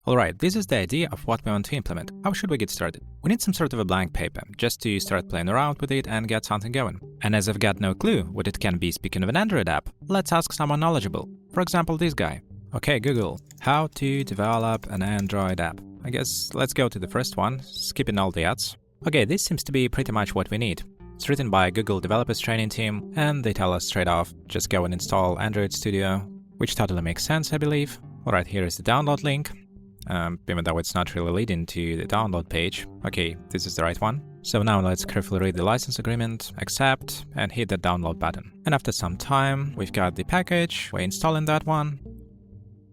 Alright, this is the idea of what we want to implement. How should we get started? We need some sort of a blank paper, just to start playing around with it and get something going. And as I've got no clue what it can be speaking of an Android app, let's ask someone knowledgeable. For example, this guy. Okay, Google, how to develop an Android app? I guess let's go to the first one, skipping all the ads. Okay, this seems to be pretty much what we need. It's written by Google Developers Training Team, and they tell us straight off, just go and install Android Studio, which totally makes sense, I believe. Alright, here is the download link. Even though it's not really leading to the download page. Okay, this is the right one. So now let's carefully read the license agreement, accept, and hit the download button. And after some time, we've got the package, we're installing that one.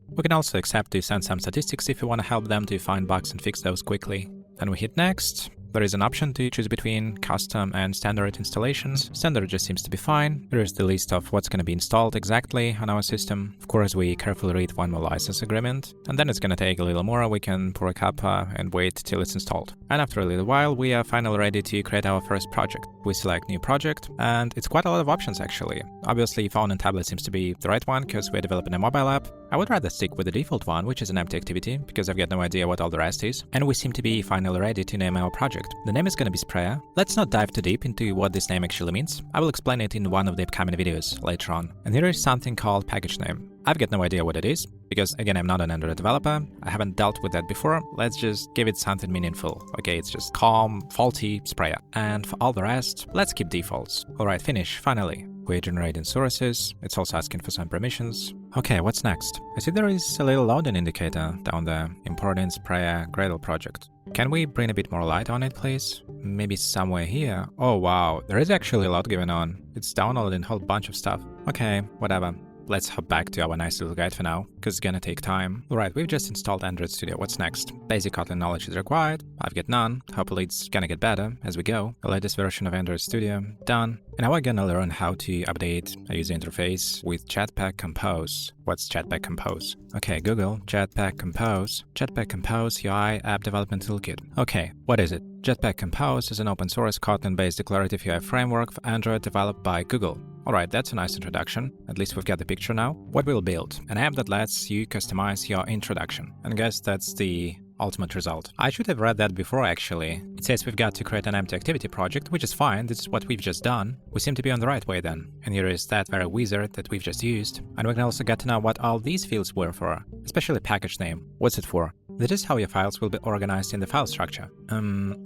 We can also accept to send some statistics if you want to help them to find bugs and fix those quickly. Then we hit next. There is an option to choose between custom and standard installations. Standard just seems to be fine. There is the list of what's going to be installed exactly on our system. Of course, we carefully read one more license agreement, and then it's going to take a little more. We can pour a kappa and wait till it's installed. And after a little while, we are finally ready to create our first project. We select new project, and it's quite a lot of options actually. Obviously, phone and tablet seems to be the right one because we're developing a mobile app. I would rather stick with the default one, which is an empty activity, because I've got no idea what all the rest is. And we seem to be finally ready to name our project. The name is gonna be Sprayer. Let's not dive too deep into what this name actually means. I will explain it in one of the upcoming videos later on. And here is something called package name. I've got no idea what it is, because again, I'm not an Android developer. I haven't dealt with that before. Let's just give it something meaningful. Okay, it's just calm, faulty, Sprayer. And for all the rest, let's keep defaults. Alright, finish, finally. We're generating sources. It's also asking for some permissions. Okay, what's next? I see there is a little loading indicator down there. Important Sprayer Gradle project. Can we bring a bit more light on it, please? Maybe somewhere here. Oh wow, there is actually a lot going on. It's downloading a whole bunch of stuff. Okay, whatever. Let's hop back to our nice little guide for now, because it's gonna take time. Alright, we've just installed Android Studio. What's next? Basic Kotlin knowledge is required. I've got none. Hopefully it's gonna get better as we go. The latest version of Android Studio, done. And now we're gonna learn how to update a user interface with Jetpack Compose. What's Jetpack Compose? Okay, Google, Jetpack Compose. Jetpack Compose UI App Development Toolkit. Okay, what is it? Jetpack Compose is an open source Kotlin-based declarative UI framework for Android developed by Google. Alright, that's a nice introduction. At least we've got the picture now. What we'll build? An app that lets you customize your introduction. And I guess that's the ultimate result. I should have read that before actually. It says we've got to create an empty activity project, which is fine. This is what we've just done. We seem to be on the right way then. And here is that very wizard that we've just used. And we can also get to know what all these fields were for, especially package name. What's it for? That is how your files will be organized in the file structure. I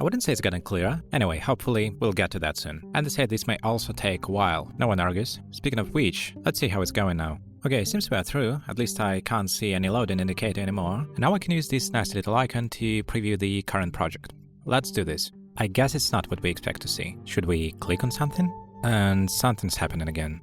wouldn't say it's getting clearer. Anyway, hopefully we'll get to that soon. And they say this may also take a while. No one argues. Speaking of which, let's see how it's going now. Okay, seems we're through. At least I can't see any loading indicator anymore. And now I can use this nice little icon to preview the current project. Let's do this. I guess it's not what we expect to see. Should we click on something? And something's happening again.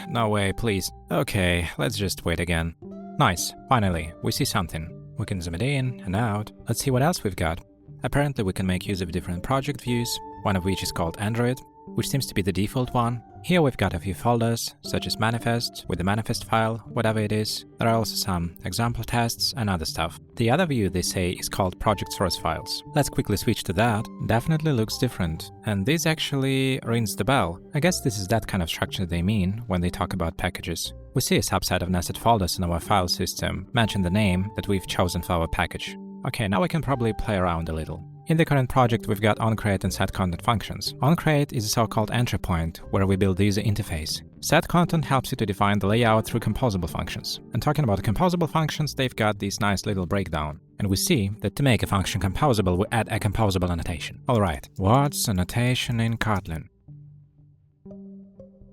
No way, please. Okay, let's just wait again. Nice, finally, we see something. We can zoom it in and out. Let's see what else we've got. Apparently we can make use of different project views, one of which is called Android, which seems to be the default one. Here we've got a few folders, such as manifest, with the manifest file, whatever it is. There are also some example tests and other stuff. The other view they say is called project source files. Let's quickly switch to that. Definitely looks different. And this actually rings the bell. I guess this is that kind of structure they mean when they talk about packages. We see a subset of nested folders in our file system, matching the name that we've chosen for our package. Okay, now we can probably play around a little. In the current project, we've got onCreate and setContent functions. OnCreate is a so-called entry point where we build the user interface. SetContent helps you to define the layout through composable functions. And talking about composable functions, they've got this nice little breakdown. And we see that to make a function composable, we add a composable annotation. Alright, what's annotation in Kotlin?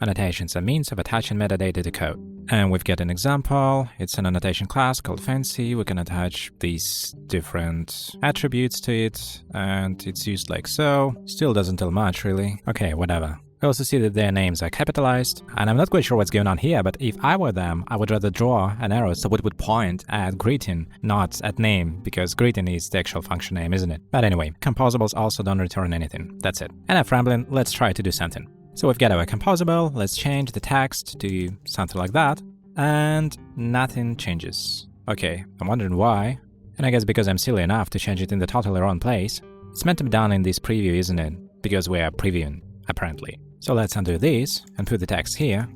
Annotations are means of attaching metadata to code. And we've got an example. It's an annotation class called Fancy. We can attach these different attributes to it, and it's used like so. Still doesn't tell much, really. Okay, whatever. We also see that their names are capitalized, and I'm not quite sure what's going on here, but if I were them, I would rather draw an arrow so it would point at greeting, not at name, because greeting is the actual function name, isn't it? But anyway, composables also don't return anything. That's it. Enough rambling, let's try to do something. So we've got our composable, let's change the text to something like that, and nothing changes. Okay, I'm wondering why, and I guess because I'm silly enough to change it in the totally wrong place. It's meant to be done in this preview, isn't it? Because we are previewing, apparently. So let's undo this and put the text here,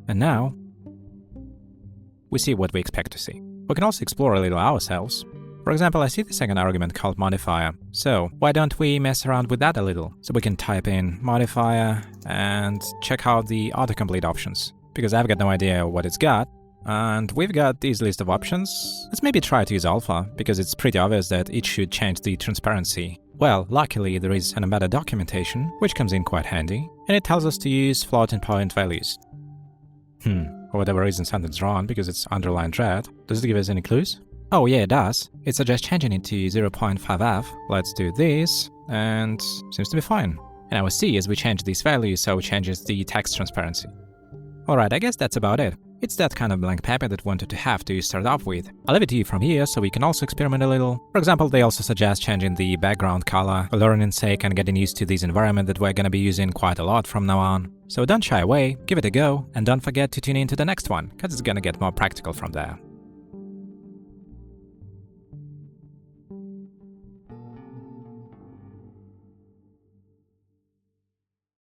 and now we see what we expect to see. We can also explore a little ourselves. For example, I see the second argument called modifier. So why don't we mess around with that a little? So we can type in modifier and check out the autocomplete options, because I've got no idea what it's got. And we've got this list of options. Let's maybe try to use alpha, because it's pretty obvious that it should change the transparency. Well, luckily there is an embedded documentation, which comes in quite handy, and it tells us to use floating point values. For whatever reason something's wrong, because it's underlined red. Does it give us any clues? Oh yeah, it does. It suggests changing it to 0.5f. Let's do this, and seems to be fine. And I will see as we change this value, so it changes the text transparency. Alright, I guess that's about it. It's that kind of blank paper that we wanted to have to start off with. I'll leave it to you from here so we can also experiment a little. For example, they also suggest changing the background color for learning's sake and getting used to this environment that we're gonna be using quite a lot from now on. So don't shy away, give it a go, and don't forget to tune in to the next one, cause it's gonna get more practical from there.